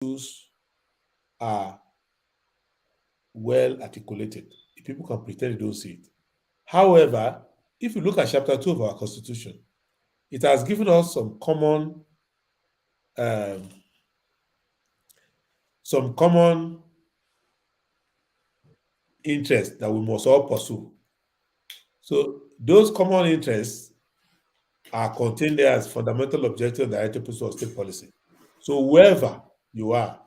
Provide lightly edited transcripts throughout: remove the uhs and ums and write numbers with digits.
issues are well articulated. People can pretend they don't see it. However, if you look at chapter 2 of our constitution, it has given us um, some common interests that we must all pursue. So those common interests are contained there as fundamental objective of the directive principle of state policy. So wherever you are,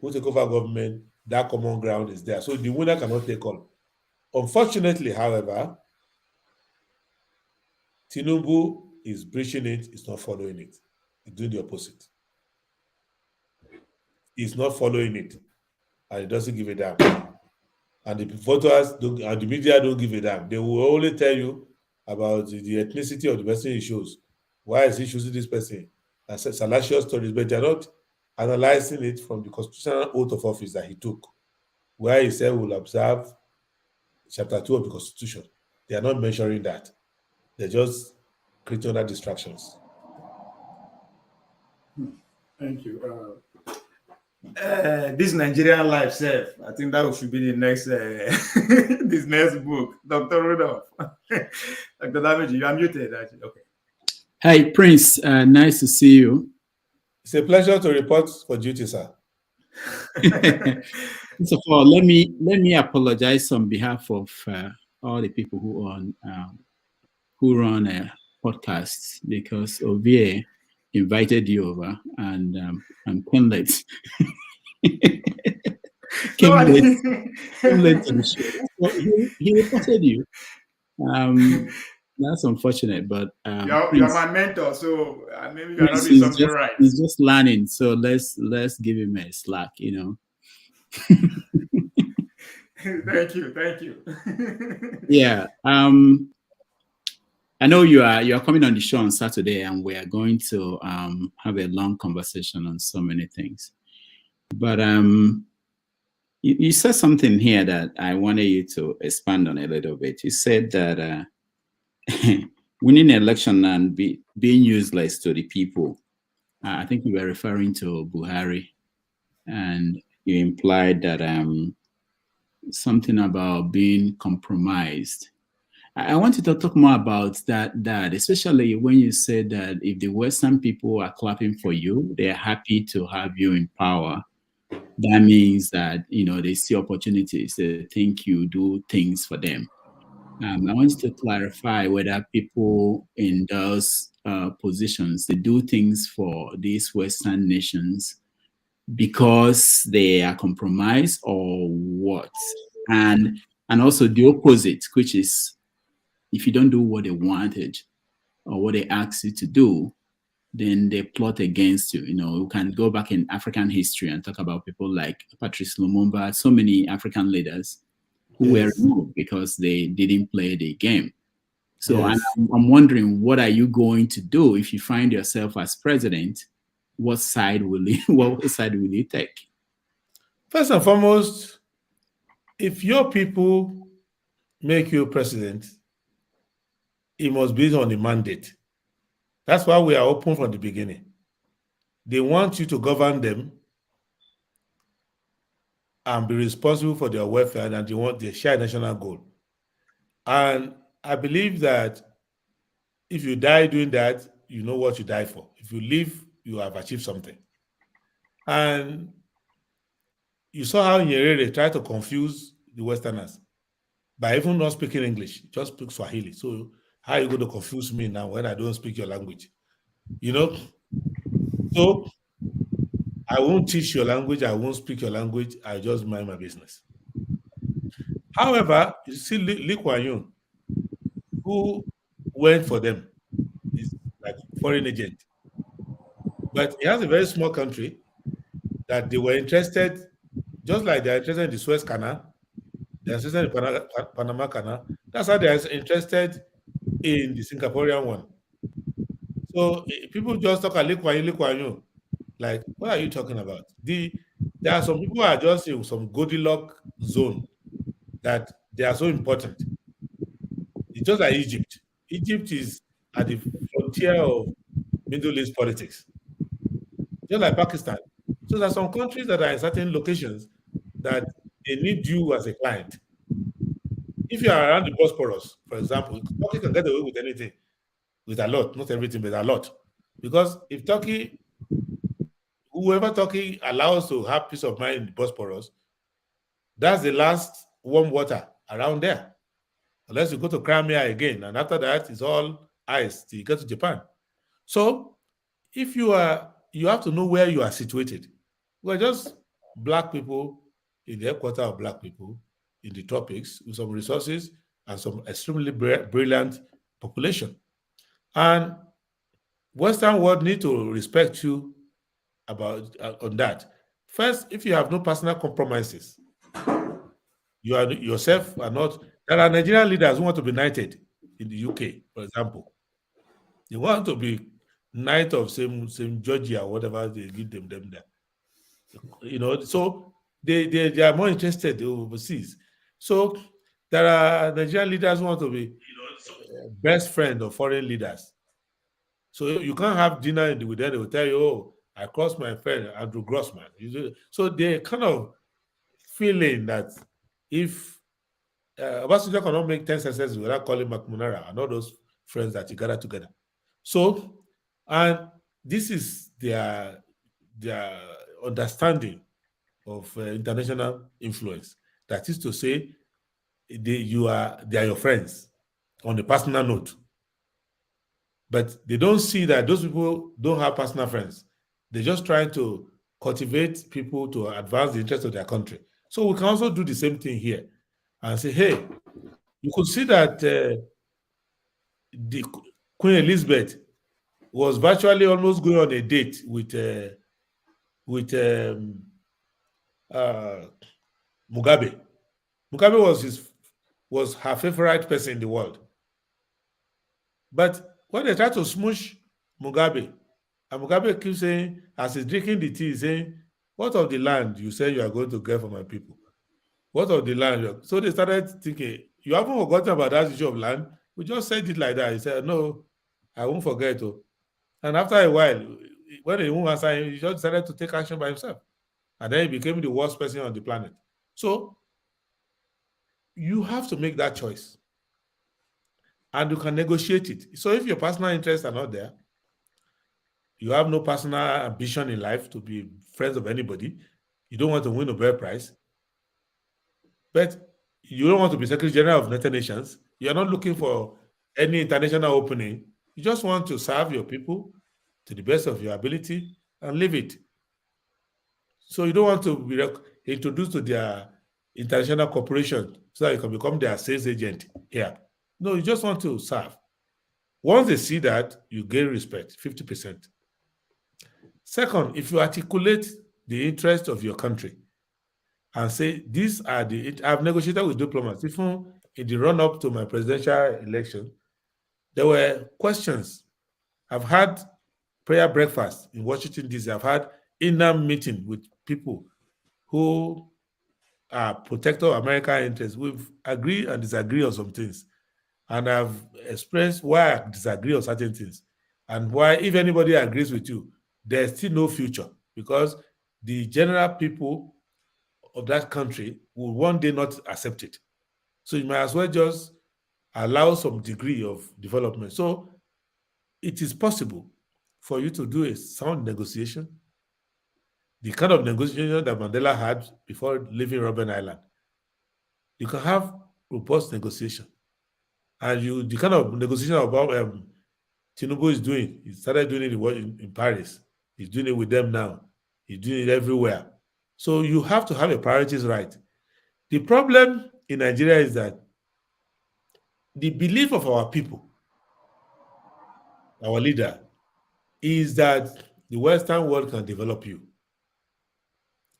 who take over government, that common ground is there. So the winner cannot take all. Unfortunately, however, Tinubu is breaching it, is not following it. He's doing the opposite. He's not following it, and he doesn't give a damn. And the voters don't, and the media don't give a damn. They will only tell you about the ethnicity of the person he shows. Why is he choosing this person? And salacious stories, but they're not analyzing it from the constitutional oath of office that he took, where he said we'll observe chapter 2 of the Constitution. They are not measuring that. They're just creating other distractions. Thank you. This Nigerian life, self. I think that should be the next this next book. Dr. Rudolph. Dr. Damage, you are muted, actually. Okay. Hi, Prince. Nice to see you. It's a pleasure to report for duty, sir. First of all, let me apologize on behalf of all the people who run podcasts, because Ovie invited you over and came late. came late to the show. So he reported you. That's unfortunate, but you're my mentor, so maybe you're not doing something right. He's just learning, so let's give him a slack, you know. Thank you. Yeah. I know you are coming on the show on Saturday, and we are going to have a long conversation on so many things. But you said something here that I wanted you to expand on a little bit. You said that winning an election and being useless to the people. I think you were referring to Buhari, and you implied that something about being compromised. I wanted to talk more about that, especially when you said that if the Western people are clapping for you, they're happy to have you in power. That means that, you know, they see opportunities. They think you do things for them. I wanted to clarify whether people in those positions, they do things for these Western nations because they are compromised or what? And also the opposite, which is if you don't do what they wanted or what they asked you to do, then they plot against you. You know, you can go back in African history and talk about people like Patrice Lumumba, so many African leaders who were removed because they didn't play the game. So I'm wondering, what are you going to do if you find yourself as president? What side will you take? First and foremost, if your people make you president, it must be on the mandate. That's why we are open from the beginning. They want you to govern them and be responsible for their welfare, and they want their shared national goal. And I believe that if you die doing that, you know what you die for. If you live, you have achieved something. And you saw how Nyerere tried to confuse the Westerners by even not speaking English, just speak Swahili. So how are you going to confuse me now when I don't speak your language? You know? So I won't teach your language, I won't speak your language, I just mind my business. However, you see Lee Kuan Yew, who went for them, is like foreign agent. But he has a very small country that they were interested, just like they're interested in the Suez Canal, they're interested in the Panama Canal. That's how they're interested in the Singaporean one. So people just talk about Lee Kuan Yew. Like, what are you talking about? There are some people who are just in some Goldilocks zone that they are so important. It's just like Egypt. Egypt is at the frontier of Middle East politics. Just like Pakistan. So there are some countries that are in certain locations that they need you as a client. If you are around the Bosporus, for example, Turkey can get away with anything, with a lot, not everything, but a lot. Because if Turkey, whoever Turkey allows to have peace of mind in the Bosporus, that's the last warm water around there. Unless you go to Crimea again, and after that, it's all ice till you get to Japan. So if you have to know where you are situated. We're just black people in the headquarters of black people in the tropics with some resources and some extremely brilliant population. And Western world need to respect you about on that. First, if you have no personal compromises, you are yourself are not. There are Nigerian leaders who want to be knighted in the UK, for example. They want to be knight of same Georgia or whatever they give them there. So they are more interested overseas. So there are Nigerian leaders who want to be best friend of foreign leaders. So you can't have dinner with them. They will tell you, "Oh, I crossed my friend Andrew Grossman." So they're kind of feeling that if Obasanjo cannot make 10 sentences without calling McMunara and all those friends that you gather together. So, and this is their understanding of international influence. That is to say, they are your friends on a personal note. But they don't see that those people don't have personal friends. They're just trying to cultivate people to advance the interest of their country. So we can also do the same thing here and say, hey, you could see that the Queen Elizabeth was virtually almost going on a date with Mugabe. Mugabe was her favorite person in the world. But when they try to smoosh Mugabe, and Mugabe keeps saying, as he's drinking the tea, saying, "What of the land you say you are going to get for my people? What of the land?" So they started thinking, "You haven't forgotten about that issue of land? We just said it like that." He said, "No, I won't forget." And after a while, when he won't answer him, he just decided to take action by himself. And then he became the worst person on the planet. So you have to make that choice. And you can negotiate it. So if your personal interests are not there, you have no personal ambition in life to be friends of anybody, you don't want to win a Nobel Prize, but you don't want to be Secretary General of United Nations, you're not looking for any international opening, you just want to serve your people to the best of your ability and leave it. So you don't want to be introduced to their international corporation so that you can become their sales agent here. No, you just want to serve. Once they see that, you gain respect, 50%. Second, if you articulate the interest of your country and say, these are I've negotiated with diplomats, even in the run-up to my presidential election, there were questions. I've had prayer breakfast in Washington, D.C. I've had in-depth meeting with people who are protector of American interests. We've agreed and disagreed on some things. And I've expressed why I disagree on certain things and why, if anybody agrees with you, there's still no future because the general people of that country will one day not accept it. So you might as well just allow some degree of development. So it is possible for you to do a sound negotiation, the kind of negotiation that Mandela had before leaving Robben Island. You can have robust negotiation. And the kind of negotiation about Tinubu is doing, he started doing it in Paris. He's doing it with them now. He's doing it everywhere. So you have to have your priorities right. The problem in Nigeria is that the belief of our people, our leader, is that the Western world can develop you.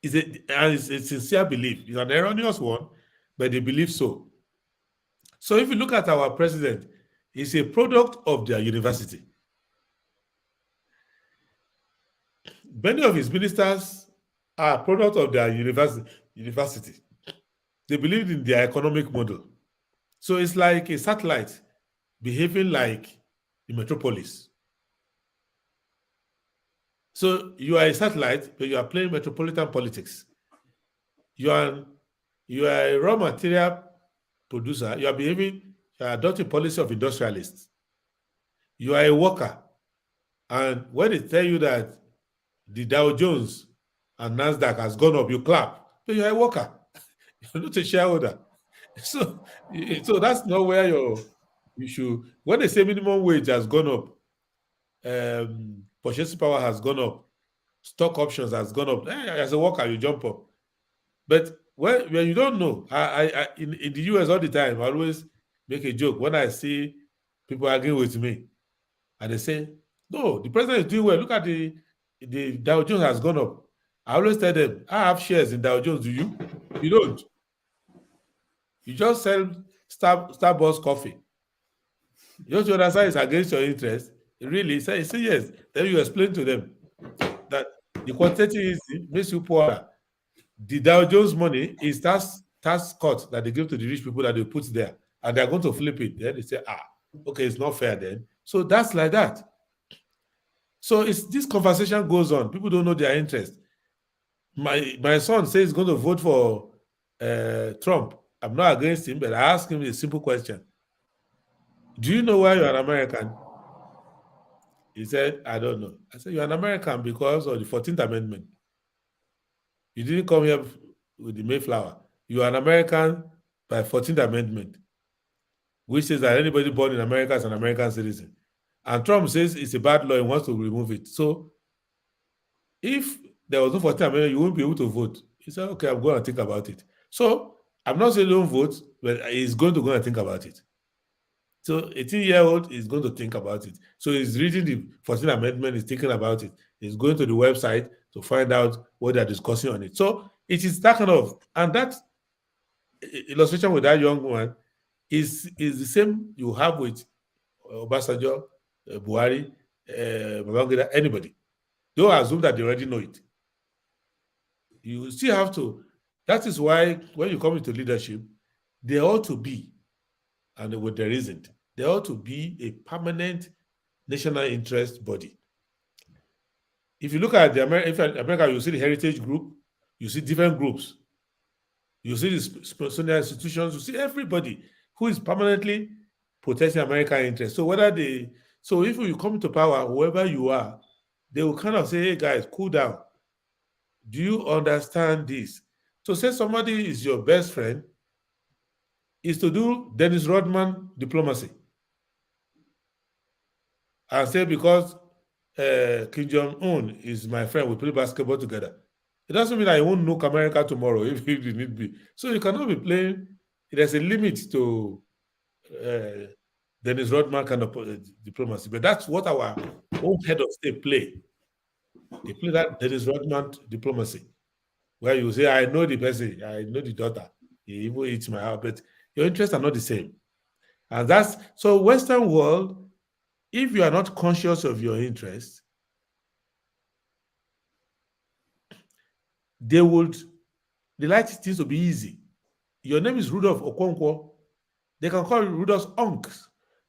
It's a sincere belief. It's an erroneous one, but they believe so. So if you look at our president, he's a product of their university. Many of his ministers are a product of their university. They believed in their economic model. So it's like a satellite behaving like the metropolis. So you are a satellite, but you are playing metropolitan politics. You are a raw material producer. You are adopting policy of industrialists. You are a worker. And when they tell you that the Dow Jones and NASDAQ has gone up, you clap. But you are a worker. You're not a shareholder. So that's not where you should. When they say minimum wage has gone up, purchasing power has gone up, stock options has gone up. As a worker, you jump up. But when you don't know, in the US all the time, I always make a joke when I see people arguing with me, and they say, "No, the president is doing well. Look at the Dow Jones has gone up." I always tell them, "I have shares in Dow Jones. Do you? You don't. You just sell Starbucks coffee. You don't understand it's against your interest. Really? Say yes. Then you explain to them that the quantitative easy makes you poorer. The Dow Jones money is tax cut that they give to the rich people that they put there, and they're going to flip it. Then they say, okay, it's not fair then. So that's like that. So this conversation goes on. People don't know their interest. My son says he's going to vote for Trump. I'm not against him, but I asked him a simple question. Do you know why you're an American? He said, I don't know. I said, you're an American because of the 14th Amendment. You didn't come here with the Mayflower. You are an American by 14th Amendment, which says that anybody born in America is an American citizen. And Trump says it's a bad law and wants to remove it. So if there was no 14th Amendment, you won't be able to vote. He said, okay, I'm going to think about it. So I'm not saying don't vote, but he's going to think about it. So 18-year-old is going to think about it. So he's reading the 14th Amendment, he's thinking about it. He's going to the website to find out what they're discussing on it. So it is that kind of, and that illustration with that young woman is the same you have with Obasanjo, Buhari, Babangida, anybody. Don't assume that they already know it. You still have to. That is why when you come into leadership, there ought to be, and what there isn't, there ought to be a permanent national interest body. If you look at America, you see the heritage group, you see different groups, you see the Smithsonian institutions, you see everybody who is permanently protecting American interests. So if you come to power, whoever you are, they will kind of say, hey guys, cool down. Do you understand this? To say somebody is your best friend is to do Dennis Rodman diplomacy. And say because Kim Jong-un is my friend, we play basketball together. It doesn't mean I won't nuke America tomorrow if you need be. So you cannot be playing. There's a limit to Dennis Rodman kind of diplomacy. But that's what our own head of state play. They play that Dennis Rodman diplomacy, where you say, I know the person, I know the daughter, he even eats my house, but your interests are not the same. And so Western world, if you are not conscious of your interests, they like things to be easy. Your name is Rudolph Okonkwo. They can call you Rudolph Unks.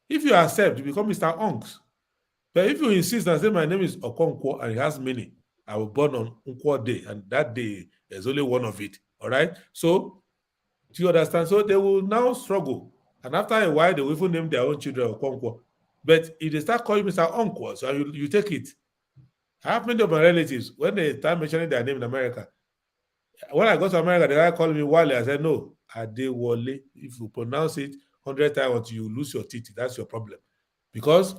If you accept, you become Mr. Unks. But if you insist and say, my name is Okonkwo and it has meaning, I was born on Unkwo Day, and that day, there's only one of it. All right? So, do you understand? So they will now struggle. And after a while, they will even name their own children Okonkwo. But if they start calling Mr. Uncle, so you take it. I have many of my relatives, when they start mentioning their name in America, when I go to America, they are calling me Wale. I said, no, Adewale. If you pronounce it 100 times until you lose your teeth, that's your problem. Because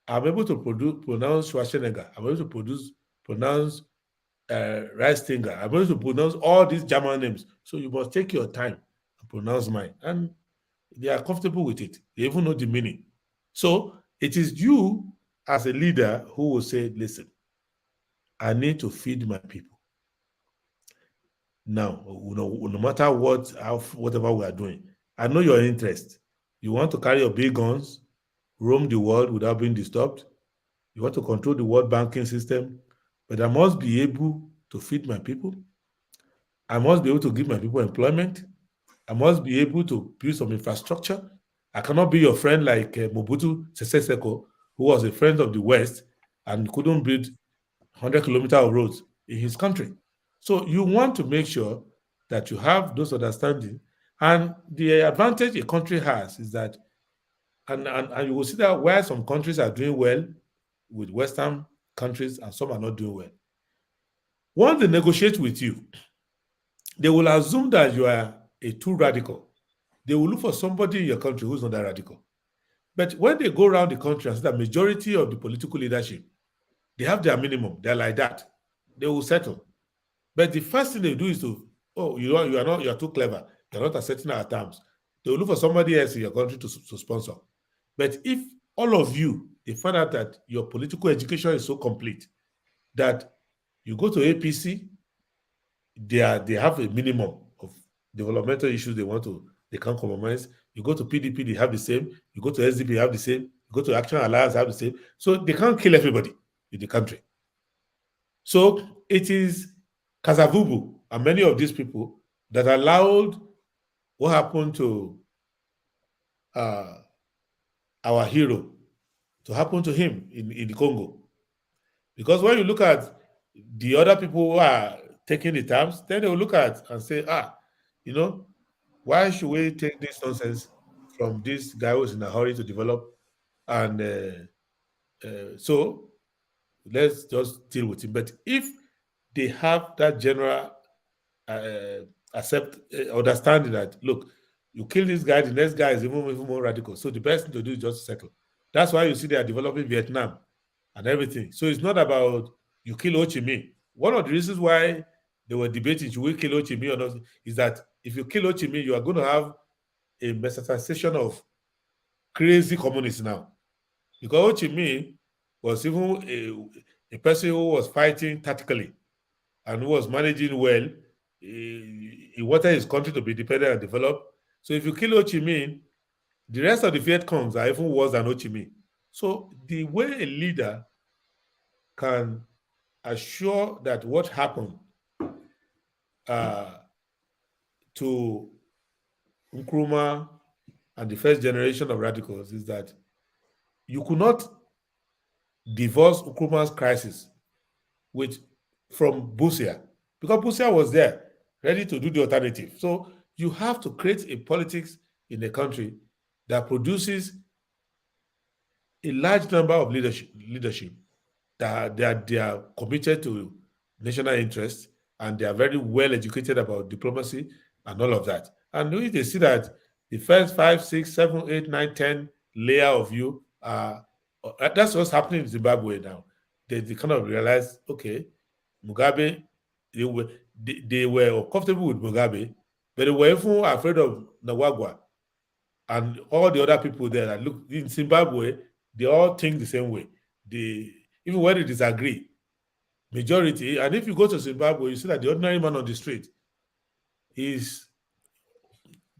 I'm able to pronounce Schwarzenegger. I'm able to pronounce Reistinger. I'm able to pronounce all these German names. So you must take your time and pronounce mine. And they are comfortable with it. They even know the meaning. So it is you as a leader who will say, listen, I need to feed my people. Now, no matter whatever we are doing, I know your interest. You want to carry your big guns, roam the world without being disturbed. You want to control the world banking system, but I must be able to feed my people. I must be able to give my people employment. I must be able to build some infrastructure. I cannot be your friend like Mobutu Sese Seko, who was a friend of the West and couldn't build 100 kilometers of roads in his country. So you want to make sure that you have those understanding. And the advantage a country has is that, and you will see that where some countries are doing well with Western countries and some are not doing well. Once they negotiate with you, they will assume that you are a too radical. They will look for somebody in your country who's not that radical. But when they go around the country and see the majority of the political leadership, they have their minimum. They're like that. They will settle. But the first thing they do is to, oh, you are too clever. You're not accepting our terms. They will look for somebody else in your country to sponsor. But if all of you, they find out that your political education is so complete that you go to APC, they have a minimum of developmental issues they can't compromise. You go to PDP, they have the same. You go to SDP, they have the same. You go to Action Alliance, they have the same. So they can't kill everybody in the country. So it is Kasavubu and many of these people that allowed what happened to our hero to happen to him in the Congo. Because when you look at the other people who are taking the terms, then they will look at and say, why should we take this nonsense from this guy who's in a hurry to develop? And so let's just deal with him. But if they have that general understanding that, look, you kill this guy, the next guy is even more radical. So the best thing to do is just settle. That's why you see they are developing Vietnam and everything. So it's not about you kill Ho Chi Minh. One of the reasons why they were debating should we kill Ho Chi Minh or not is that if you kill Ho Chi Minh, you are going to have a metastasization of crazy communists now. Because Ho Chi Minh was even a person who was fighting tactically and who was managing well. He wanted his country to be independent and developed. So if you kill Ho Chi Minh, the rest of the Viet Congs are even worse than Ho Chi Minh. So the way a leader can assure that what happened to Nkrumah and the first generation of radicals is that you could not divorce Nkrumah's crisis from Busia, because Busia was there, ready to do the alternative. So you have to create a politics in a country that produces a large number of leadership that they are committed to national interests and they are very well educated about diplomacy and all of that. And if they see that the first 5, 6, 7, 8, 9, 10 layer of you that's what's happening in Zimbabwe now. They kind of realize, okay, Mugabe, they were comfortable with Mugabe, but they were even afraid of Nawagwa and all the other people there. That look, in Zimbabwe, they all think the same way. Even when they disagree, majority, and if you go to Zimbabwe, you see that the ordinary man on the street believes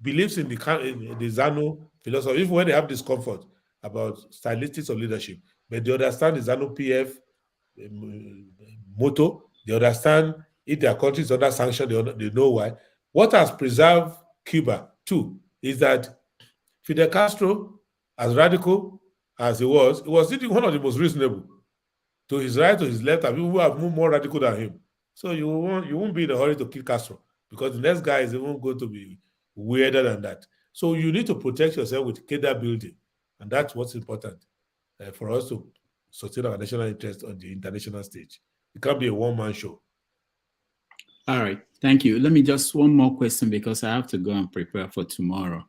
in the ZANU philosophy, even when they have discomfort about stylistics of leadership, but they understand the ZANU PF motto. They understand if their country is under sanction, they know why. What has preserved Cuba too is that Fidel Castro, as radical as he was one of the most reasonable. To his right, to his left, and people who are more radical than him. So you won't be in a hurry to kill Castro, because the next guy is even going to be weirder than that. So you need to protect yourself with cadre building, and that's what's important for us to sustain our national interest on the international stage. It can't be a one-man show. All right, thank you. Let me just one more question, because I have to go and prepare for tomorrow.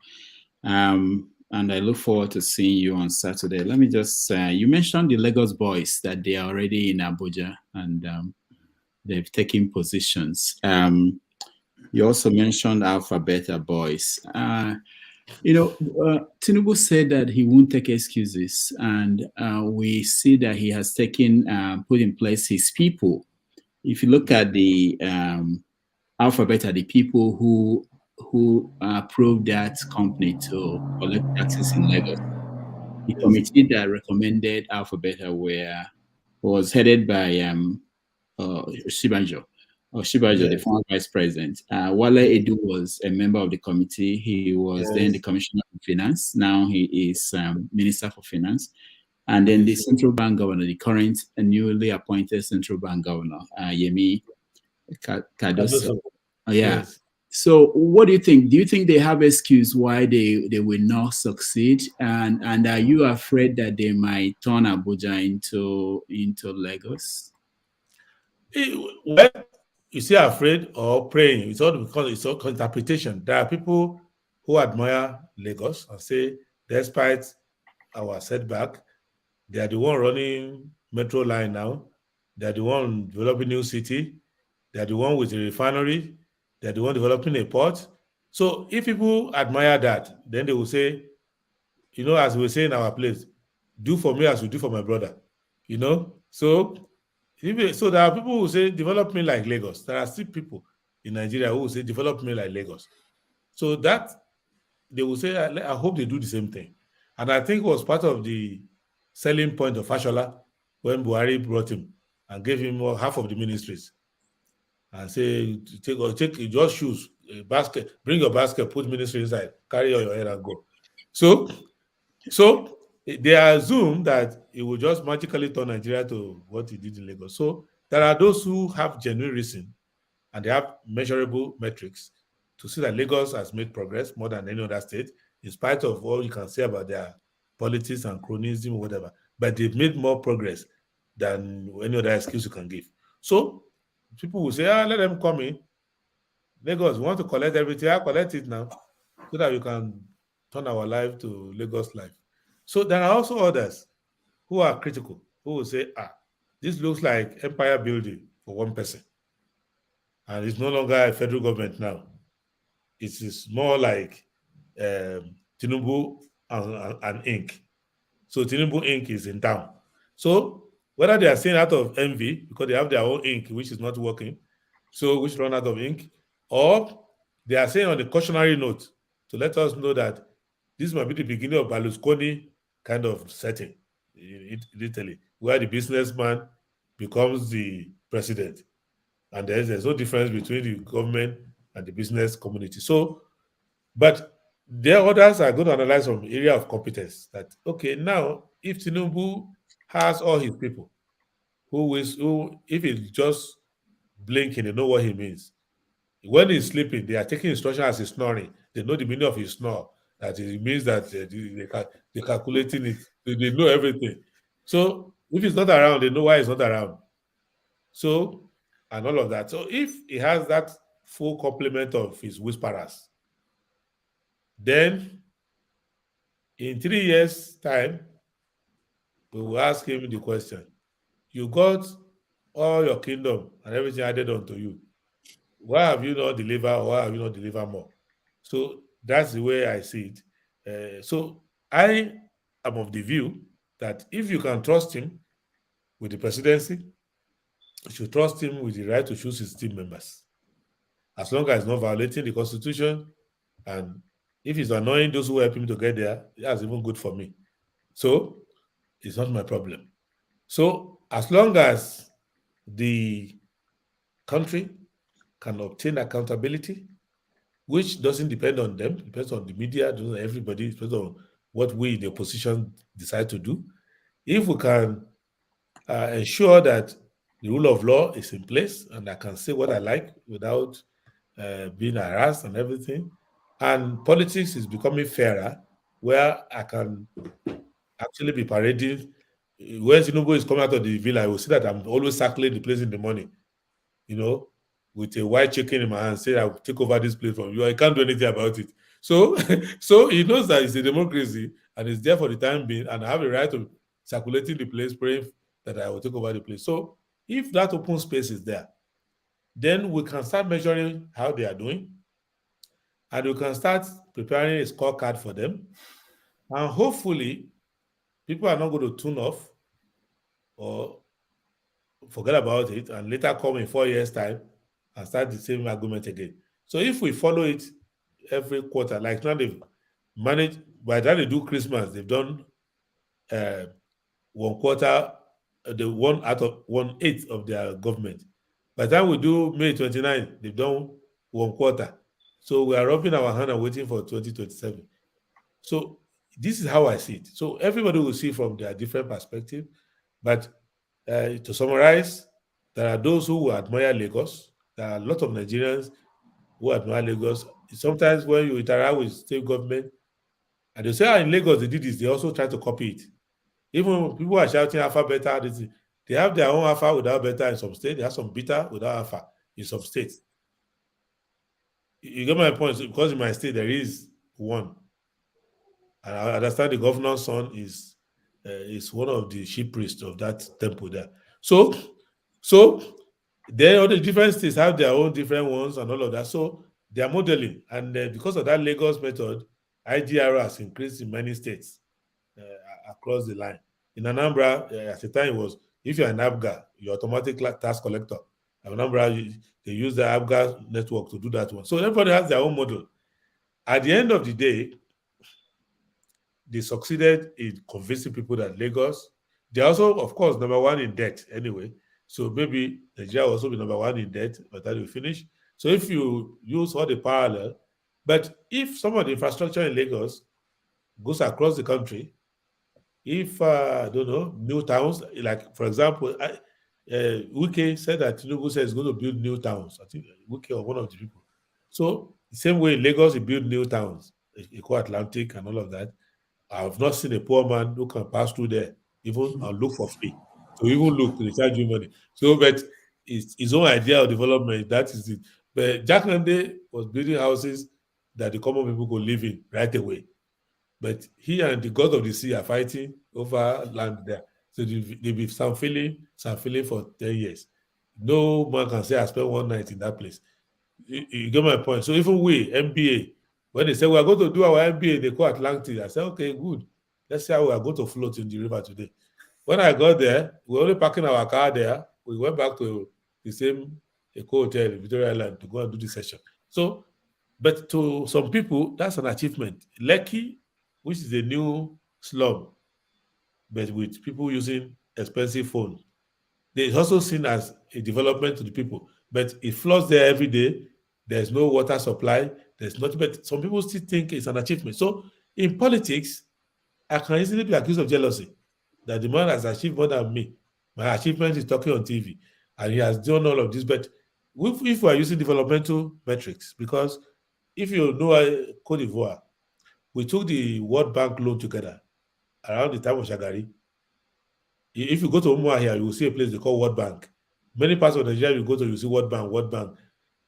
And I look forward to seeing you on Saturday. Let me just say, you mentioned the Lagos boys, that they are already in Abuja and they've taken positions. You also mentioned Alpha Beta boys. Tinubu said that he won't take excuses, and we see that he has put in place his people. If you look at the Alpha Beta, the people who approved that company to collect taxes in Lagos, the committee that recommended Alpha Beta was headed by Shibanjo, the former vice president. Wale Edu was a member of the committee. He was then the commissioner of finance. Now he is minister for finance. And then the central bank governor, the current and newly appointed central bank governor, Yemi Cardoso. Yeah. Yes. So what do you think? Do you think they have excuse why they will not succeed? And are you afraid that they might turn Abuja into Lagos? Well, you see, afraid or praying, it's all because it's all interpretation. There are people who admire Lagos and say, despite our setback, they are the one running metro line now. They are the one developing new city. They are the one with a refinery. They are the one developing a port. So if people admire that, then they will say, as we say in our place, do for me as you do for my brother. So there are people who say develop me like Lagos. There are still people in Nigeria who will say develop me like Lagos. So that they will say, I hope they do the same thing. And I think it was part of the selling point of Fashola when Buhari brought him and gave him half of the ministries and say, take just shoes, a basket, bring your basket, put ministry inside, carry on your head and go. So they assume that it will just magically turn Nigeria to what he did in Lagos. So there are those who have genuine reason and they have measurable metrics to see that Lagos has made progress more than any other state, in spite of all you can say about their politics and cronyism or whatever. But they've made more progress than any other excuse you can give. So people will say, let them come in. Lagos, we want to collect everything. I collect it now so that we can turn our life to Lagos life. So there are also others who are critical, who will say, this looks like empire building for one person. And it's no longer a federal government now. It is more like Tinubu and Inc. So Tinubu Inc. is in town. So whether they are saying out of envy because they have their own ink which is not working, so which run out of ink, or they are saying on a cautionary note to let us know that this might be the beginning of Berlusconi kind of setting, literally, where the businessman becomes the president. And there's no difference between the government and the business community. So, but there others are going to analyze from area of competence that, okay, now if Tinubu has all his people who if he just blinking, they know what he means. When he's sleeping, they are taking instruction as he's snoring. They know the meaning of his snore. That it means that they're calculating it. They know everything. So if he's not around, they know why he's not around. So, and all of that. So if he has that full complement of his whisperers, then in 3 years' time, we will ask him the question. You got all your kingdom and everything added onto you. Why have you not delivered, or why have you not delivered more? So that's the way I see it. So I am of the view that if you can trust him with the presidency, you should trust him with the right to choose his team members. As long as he's not violating the Constitution, and if he's annoying those who help him to get there, that's even good for me. So it's not my problem. So as long as the country can obtain accountability, which doesn't depend on them, depends on the media, depends on everybody, depends on what we, the opposition, decide to do. If we can ensure that the rule of law is in place and I can say what I like without being harassed and everything, and politics is becoming fairer, where I can actually be parading. When Tinubu is coming out of the villa, I will see that I'm always circling the place in the morning, with a white chicken in my hand, say I will take over this place from you. I can't do anything about it. So, so he knows that it's a democracy and it's there for the time being, and I have a right to circulating the place, praying that I will take over the place. So, if that open space is there, then we can start measuring how they are doing, and we can start preparing a scorecard for them. And hopefully, people are not going to tune off or forget about it and later come in 4 years' time and start the same argument again. So if we follow it every quarter, like now they've managed, by the time they do Christmas, they've done 1/4, the 1/8 of their government. By the time we do May 29, they've done 1/4. So we are rubbing our hand and waiting for 2027. So this is how I see it. So everybody will see from their different perspective. But to summarize, there are those who admire Lagos. There are a lot of Nigerians who admire Lagos. Sometimes when you interact with state government, and they say, in Lagos they did this, they also try to copy it. Even people are shouting alpha beta, they have their own alpha without beta in some states. They have some beta without alpha in some states. You get my point? So because in my state there is one. And I understand the governor's son is one of the chief priests of that temple there. So then all the different states have their own different ones and all of that. So they are modeling, and because of that Lagos method, IGR has increased in many states across the line. In Anambra, at the time it was, if you're an ABGA, you're automatic tax collector. In Anambra, they use the ABGA network to do that one. So everybody has their own model. At the end of the day, they succeeded in convincing people that Lagos, they're also, of course, number one in debt anyway. So maybe Nigeria will also be number one in debt by the time we finish. So if you use all the parallel, but if some of the infrastructure in Lagos goes across the country, if, I don't know, new towns, like, for example, Wike said that Tinubu says he's going to build new towns. I think Wike or one of the people. So the same way in Lagos, he built new towns, Eco Atlantic and all of that. I've not seen a poor man who can pass through there, even and look for free. So even look, they charge you money. So, but it's his own idea of development, that is it. But Jack Nande was building houses that the common people could live in right away. But he and the god of the sea are fighting over land there. So they've been some feeling for 10 years. No man can say I spent one night in that place. You get my point. So even we, MBA, when they say we are going to do our MBA, they call Atlantic. I said, okay, good. Let's see how we are going to float in the river today. When I got there, we were only parking our car there. We went back to the same Eco Hotel in Victoria Island to go and do the session. So, but to some people, that's an achievement. Lekki, which is a new slum, but with people using expensive phones, it's also seen as a development to the people. But it floods there every day. There's no water supply. There's not. But some people still think it's an achievement. So in politics, I can easily be accused of jealousy that the man has achieved more than me. My achievement is talking on TV, and he has done all of this. But if we are using developmental metrics, because if you know Cote d'Ivoire, we took the World Bank loan together around the time of Shagari. If you go to Umuahia, you will see a place they call World Bank. Many parts of Nigeria you go to, you see World Bank, World Bank.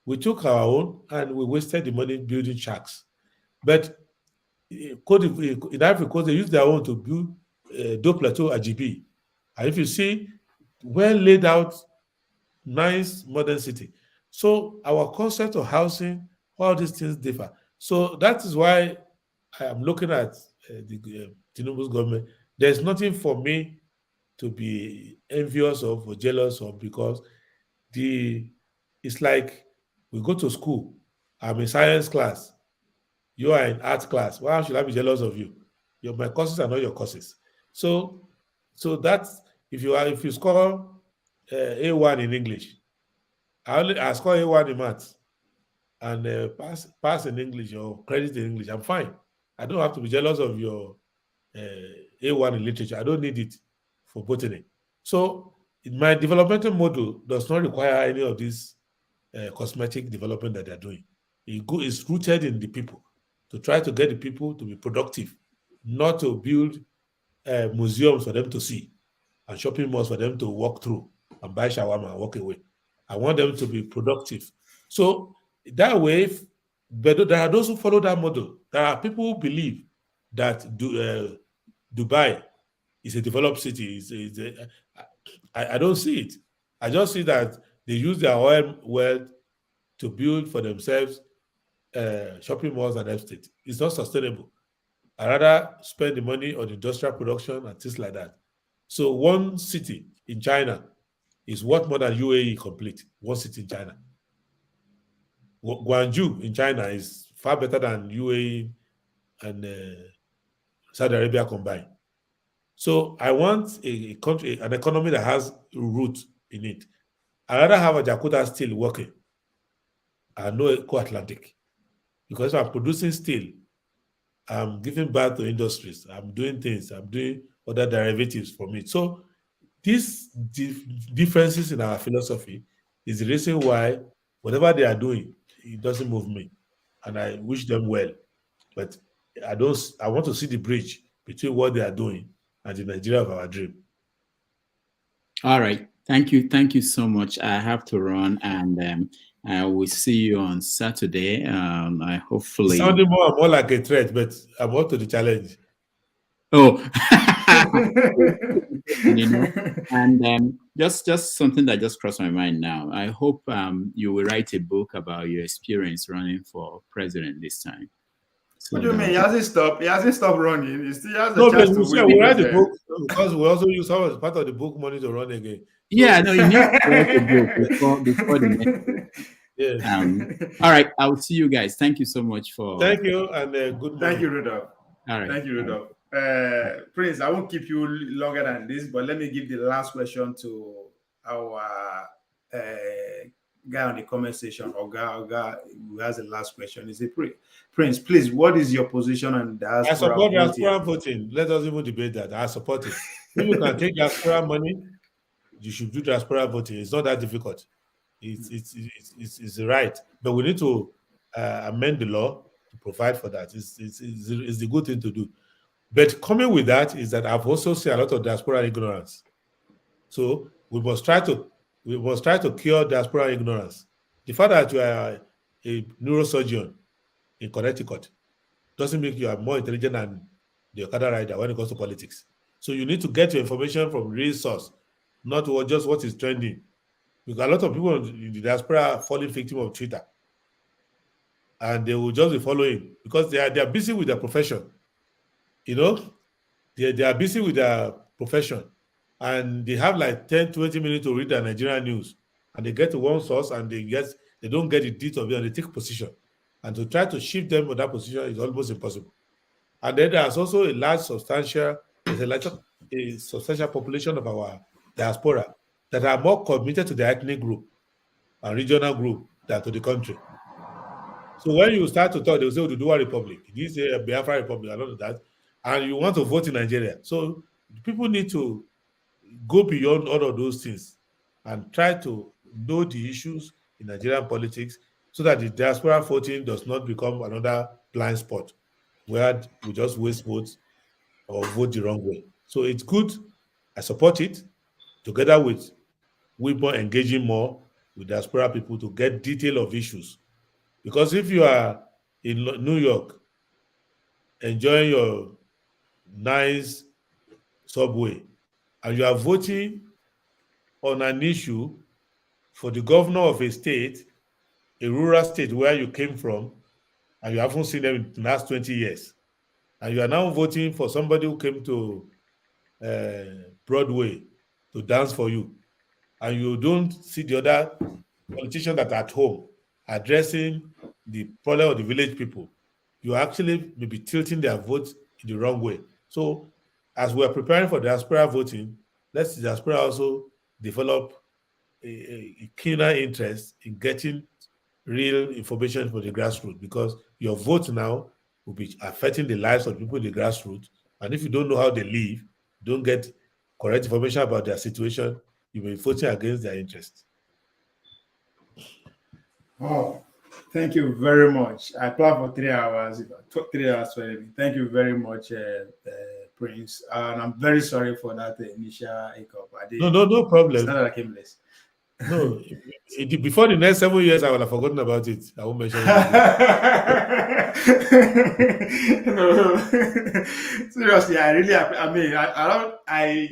We took our own and we wasted the money building shacks. But in Ivory Coast, they use their own to build Do Plateau RGB. And if you see, well laid out, nice modern city. So our concept of housing, all these things differ. So that is why I am looking at the Tinubu's government. There's nothing for me to be envious of or jealous of, because it's like we go to school. I'm in science class. You are in art class. Why should I be jealous of you? My courses are not your courses. So that's if you score A1 in English, I score A1 in maths and pass in English or credit in English, I'm fine. I don't have to be jealous of your A1 in literature. I don't need it for botany. So my developmental model does not require any of this cosmetic development that they're doing. It's rooted in the people, to try to get the people to be productive, not to build museums for them to see and shopping malls for them to walk through and buy shawarma and walk away. I want them to be productive. So that way, but there are those who follow that model. There are people who believe that Dubai is a developed city. I don't see it. I just see that they use their oil wealth to build for themselves shopping malls and estate. It's not sustainable. I rather spend the money on industrial production and things like that. So one city in China is worth more than UAE complete. One city in China. Guangzhou in China is far better than UAE and Saudi Arabia combined. So I want a country, an economy that has roots in it. I rather have a Jakarta still working and no Eco Atlantic, because if I'm producing steel I'm giving back to industries. I'm doing things. I'm doing other derivatives from it. So these differences in our philosophy is the reason why whatever they are doing, it doesn't move me. And I wish them well. But I want to see the bridge between what they are doing and the Nigeria of our dream. All right. Thank you. Thank you so much. I have to run, and I will see you on Saturday. I hopefully. It's sounding more like a threat, but I'm up to the challenge. Oh, you know, and just something that just crossed my mind now. I hope you will write a book about your experience running for president this time. So what do you mean? He hasn't stopped. He hasn't stopped running. He still has a No, chance but to win. we write the book because we also use some as part of the book money to run again. So, yeah, no, you need to write a book before the next. Yeah. All right. I will see you guys. Thank you so much for. Thank you and good morning. Thank you, Rudolph. All right. Thank you, Rudolph. Prince, I won't keep you longer than this, but let me give the last question to our guy on the comment section, Oga, who has the last question. Is it Prince? Please, what is your position on diaspora? I support diaspora voting. Let us even debate that. I support it. If you can take diaspora money, you should do diaspora voting. It's not that difficult. It's the right, but we need to amend the law to provide for that. It's the good thing to do. But coming with that is that I've also seen a lot of diaspora ignorance. So we must try to cure diaspora ignorance. The fact that you are a neurosurgeon in Connecticut doesn't make you are more intelligent than the Okada rider when it comes to politics. So you need to get your information from real source, not just what is trending. Because a lot of people in the diaspora are falling victim of Twitter. And they will just be following because they are busy with their profession. You know, they are busy with their profession. And they have like 10, 20 minutes to read the Nigerian news. And they get to one source and they don't get the detail of it and they take position. And to try to shift them on that position is almost impossible. And then there's also a substantial population of our diaspora that are more committed to the ethnic group and regional group than to the country. So when you start to talk, they'll say Oduduwa Republic, this is a Biafra Republic, and all of that, and you want to vote in Nigeria. So people need to go beyond all of those things and try to know the issues in Nigerian politics so that the diaspora voting does not become another blind spot where we just waste votes or vote the wrong way. So it's good. I support it together with Wipo engaging more with diaspora people to get detail of issues. Because if you are in New York enjoying your nice subway and you are voting on an issue for the governor of a state, a rural state where you came from, and you haven't seen them in the last 20 years, and you are now voting for somebody who came to Broadway to dance for you, and you don't see the other politicians that are at home addressing the problem of the village people, you actually may be tilting their votes in the wrong way. So as we are preparing for diaspora voting, let's diaspora also develop a keener interest in getting real information for the grassroots, because your vote now will be affecting the lives of people in the grassroots. And if you don't know how they live, don't get correct information about their situation, you may be voting against their interests. Oh, thank you very much. I planned for 3 hours, 3 hours. Thank you very much, Prince. And I'm very sorry for that initial hiccup. No problem. It's not that I came late. No, before the next 7 years, I will have forgotten about it. I won't mention it. No, seriously,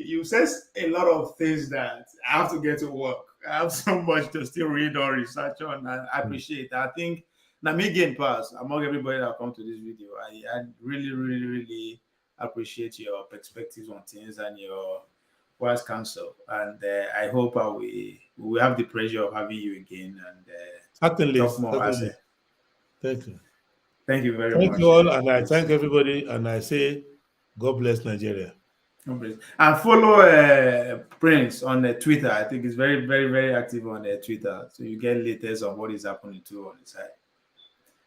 you said a lot of things that I have to get to work. I have so much to still read or research on. I appreciate it. I think Namibian pass among everybody that come to this video. I really appreciate your perspectives on things and your wise counsel. And I hope we will have the pleasure of having you again and talk more. Thank you. Thank you very much. Thank you all, and I thank everybody, and I say, God bless Nigeria. And follow Prince on Twitter. I think he's very active on Twitter, so you get latest on what is happening too on his side.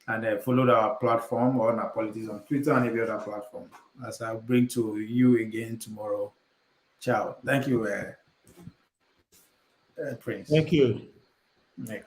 and follow our platform or our politics on Twitter and every other platform. As I'll bring to you again tomorrow. Ciao. Thank you, Prince. Thank you. Yeah.